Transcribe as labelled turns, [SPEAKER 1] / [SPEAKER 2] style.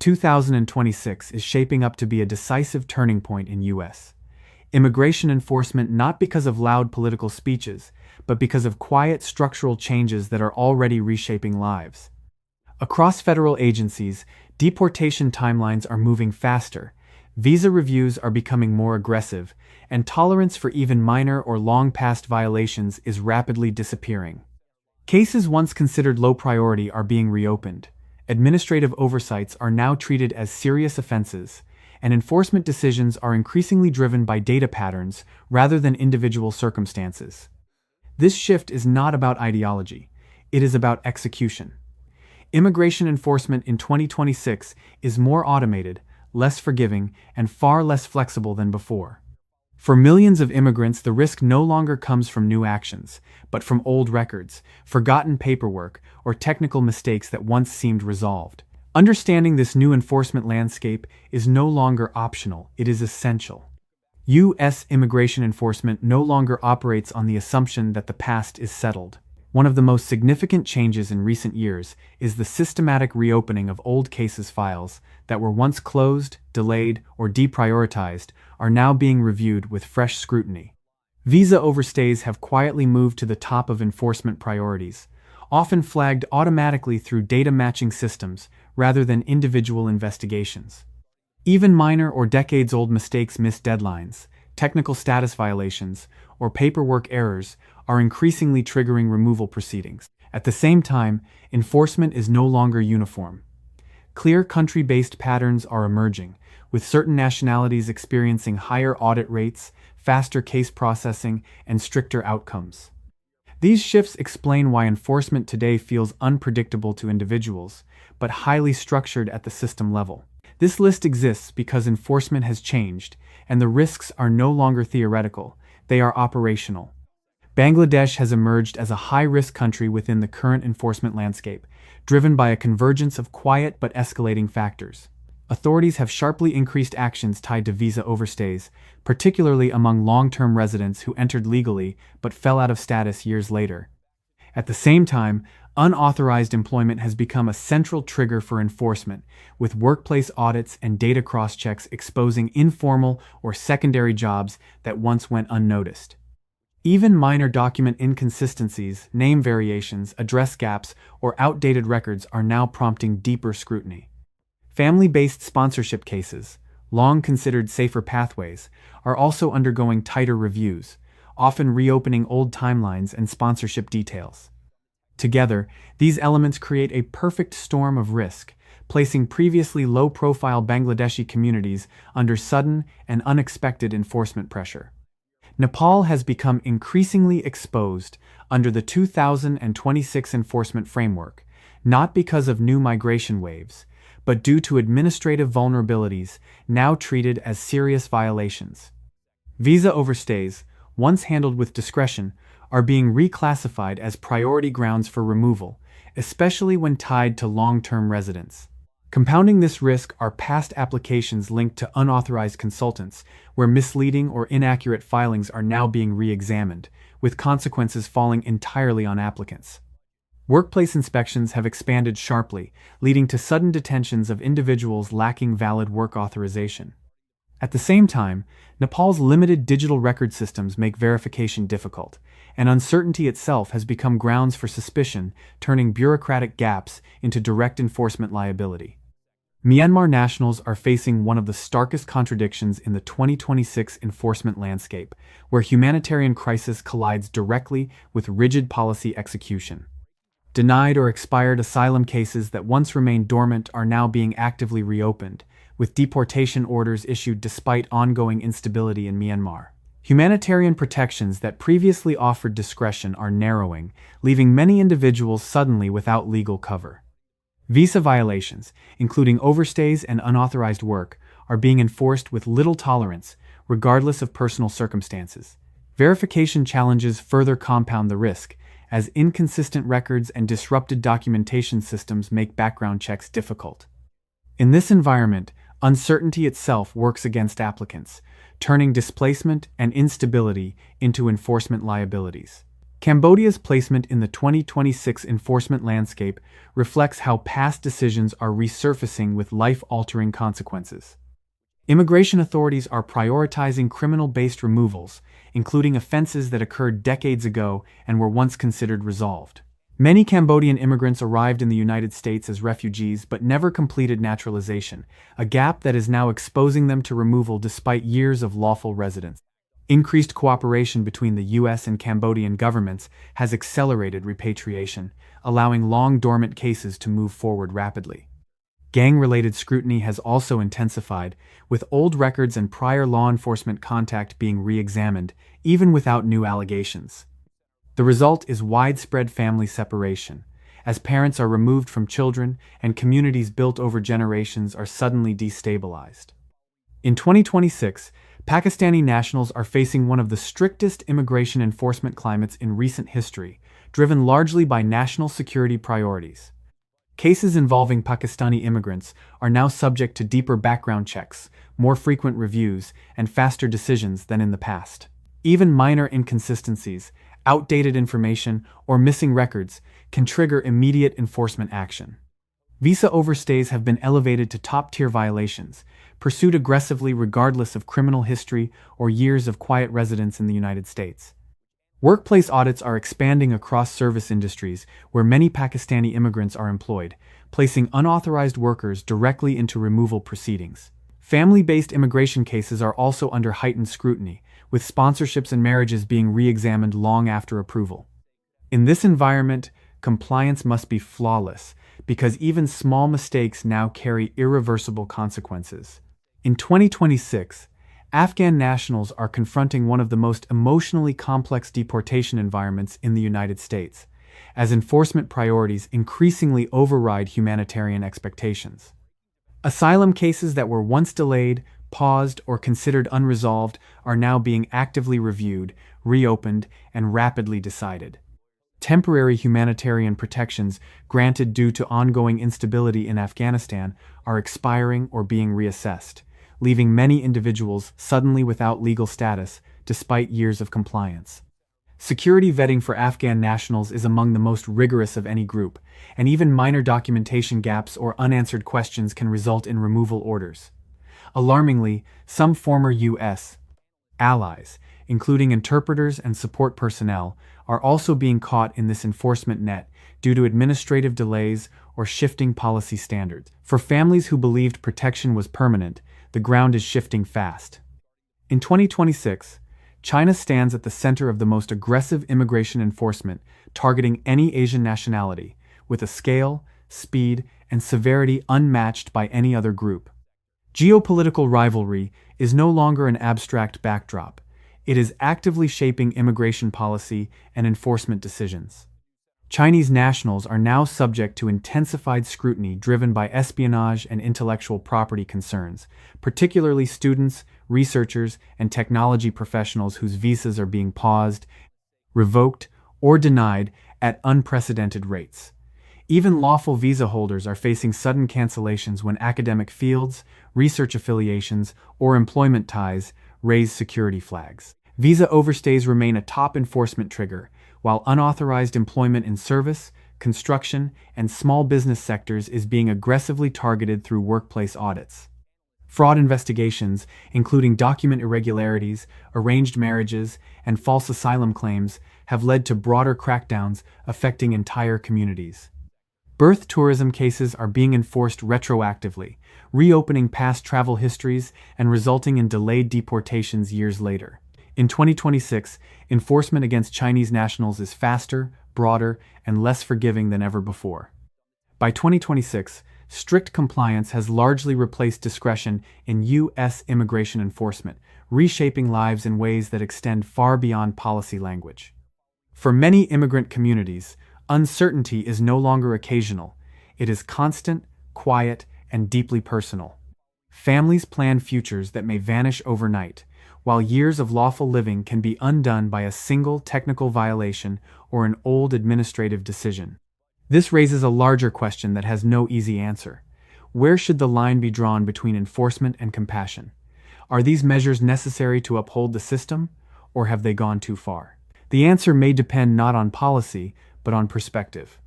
[SPEAKER 1] 2026 is shaping up to be a decisive turning point in U.S. immigration enforcement, not because of loud political speeches, but because of quiet structural changes that are already reshaping lives. Across federal agencies, deportation timelines are moving faster, visa reviews are becoming more aggressive, and tolerance for even minor or long-past violations is rapidly disappearing. Cases once considered low priority are being reopened. Administrative oversights are now treated as serious offenses, and enforcement decisions are increasingly driven by data patterns rather than individual circumstances. This shift is not about ideology, it is about execution. Immigration enforcement in 2026 is more automated, less forgiving, and far less flexible than before. For millions of immigrants, the risk no longer comes from new actions, but from old records, forgotten paperwork, or technical mistakes that once seemed resolved. Understanding this new enforcement landscape is no longer optional, it is essential. U.S. immigration enforcement no longer operates on the assumption that the past is settled. One of the most significant changes in recent years is the systematic reopening of old cases. Files that were once closed, delayed, or deprioritized are now being reviewed with fresh scrutiny. Visa overstays have quietly moved to the top of enforcement priorities, often flagged automatically through data matching systems rather than individual investigations. Even minor or decades-old mistakes, missed deadlines, technical status violations, or paperwork errors are increasingly triggering removal proceedings. At the same time, enforcement is no longer uniform. Clear country-based patterns are emerging, with certain nationalities experiencing higher audit rates, faster case processing, and stricter outcomes. These shifts explain why enforcement today feels unpredictable to individuals, but highly structured at the system level. This list exists because enforcement has changed, and the risks are no longer theoretical, they are operational. Bangladesh has emerged as a high-risk country within the current enforcement landscape, driven by a convergence of quiet but escalating factors. Authorities have sharply increased actions tied to visa overstays, particularly among long-term residents who entered legally but fell out of status years later. At the same time, unauthorized employment has become a central trigger for enforcement, with workplace audits and data cross-checks exposing informal or secondary jobs that once went unnoticed. Even minor document inconsistencies, name variations, address gaps, or outdated records are now prompting deeper scrutiny. Family-based sponsorship cases, long considered safer pathways, are also undergoing tighter reviews, often reopening old timelines and sponsorship details. Together, these elements create a perfect storm of risk, placing previously low-profile Bangladeshi communities under sudden and unexpected enforcement pressure. Nepal has become increasingly exposed under the 2026 enforcement framework, not because of new migration waves, but due to administrative vulnerabilities now treated as serious violations. Visa overstays, once handled with discretion, are being reclassified as priority grounds for removal, especially when tied to long-term residents. Compounding this risk are past applications linked to unauthorized consultants, where misleading or inaccurate filings are now being re-examined, with consequences falling entirely on applicants. Workplace inspections have expanded sharply, leading to sudden detentions of individuals lacking valid work authorization. At the same time, Nepal's limited digital record systems make verification difficult, and uncertainty itself has become grounds for suspicion, turning bureaucratic gaps into direct enforcement liability. Myanmar nationals are facing one of the starkest contradictions in the 2026 enforcement landscape, where humanitarian crisis collides directly with rigid policy execution. Denied or expired asylum cases that once remained dormant are now being actively reopened, with deportation orders issued despite ongoing instability in Myanmar. Humanitarian protections that previously offered discretion are narrowing, leaving many individuals suddenly without legal cover. Visa violations, including overstays and unauthorized work, are being enforced with little tolerance, regardless of personal circumstances. Verification challenges further compound the risk, as inconsistent records and disrupted documentation systems make background checks difficult. In this environment, uncertainty itself works against applicants, turning displacement and instability into enforcement liabilities. Cambodia's placement in the 2026 enforcement landscape reflects how past decisions are resurfacing with life-altering consequences. Immigration authorities are prioritizing criminal-based removals, including offenses that occurred decades ago and were once considered resolved. Many Cambodian immigrants arrived in the United States as refugees but never completed naturalization, a gap that is now exposing them to removal despite years of lawful residence. Increased cooperation between the U.S. and Cambodian governments has accelerated repatriation, allowing long-dormant cases to move forward rapidly. Gang-related scrutiny has also intensified, with old records and prior law enforcement contact being re-examined, even without new allegations. The result is widespread family separation, as parents are removed from children and communities built over generations are suddenly destabilized. In 2026, Pakistani nationals are facing one of the strictest immigration enforcement climates in recent history, driven largely by national security priorities. Cases involving Pakistani immigrants are now subject to deeper background checks, more frequent reviews, and faster decisions than in the past. Even minor inconsistencies, outdated information, or missing records can trigger immediate enforcement action. Visa overstays have been elevated to top-tier violations, pursued aggressively regardless of criminal history or years of quiet residence in the United States. Workplace audits are expanding across service industries where many Pakistani immigrants are employed, placing unauthorized workers directly into removal proceedings. Family-based immigration cases are also under heightened scrutiny, with sponsorships and marriages being re-examined long after approval. In this environment, compliance must be flawless, because even small mistakes now carry irreversible consequences. In 2026, Afghan nationals are confronting one of the most emotionally complex deportation environments in the United States, as enforcement priorities increasingly override humanitarian expectations. Asylum cases that were once delayed, paused, or considered unresolved are now being actively reviewed, reopened, and rapidly decided. Temporary humanitarian protections granted due to ongoing instability in Afghanistan are expiring or being reassessed, leaving many individuals suddenly without legal status despite years of compliance. Security vetting for Afghan nationals is among the most rigorous of any group, and even minor documentation gaps or unanswered questions can result in removal orders. Alarmingly, some former U.S. allies, including interpreters and support personnel, are also being caught in this enforcement net due to administrative delays or shifting policy standards. For families who believed protection was permanent, the ground is shifting fast. In 2026, China stands at the center of the most aggressive immigration enforcement, targeting any Asian nationality, with a scale, speed, and severity unmatched by any other group. Geopolitical rivalry is no longer an abstract backdrop. It is actively shaping immigration policy and enforcement decisions. Chinese nationals are now subject to intensified scrutiny driven by espionage and intellectual property concerns, particularly students, researchers, and technology professionals whose visas are being paused, revoked, or denied at unprecedented rates. Even lawful visa holders are facing sudden cancellations when academic fields, research affiliations, or employment ties raise security flags. Visa overstays remain a top enforcement trigger, while unauthorized employment in service, construction, and small business sectors is being aggressively targeted through workplace audits. Fraud investigations, including document irregularities, arranged marriages, and false asylum claims, have led to broader crackdowns affecting entire communities. Birth tourism cases are being enforced retroactively, reopening past travel histories and resulting in delayed deportations years later. In 2026, enforcement against Chinese nationals is faster, broader, and less forgiving than ever before. By 2026, strict compliance has largely replaced discretion in U.S. immigration enforcement, reshaping lives in ways that extend far beyond policy language. For many immigrant communities, uncertainty is no longer occasional. It is constant, quiet, and deeply personal. Families plan futures that may vanish overnight, while years of lawful living can be undone by a single technical violation or an old administrative decision. This raises a larger question that has no easy answer. Where should the line be drawn between enforcement and compassion? Are these measures necessary to uphold the system, or have they gone too far? The answer may depend not on policy, but on perspective.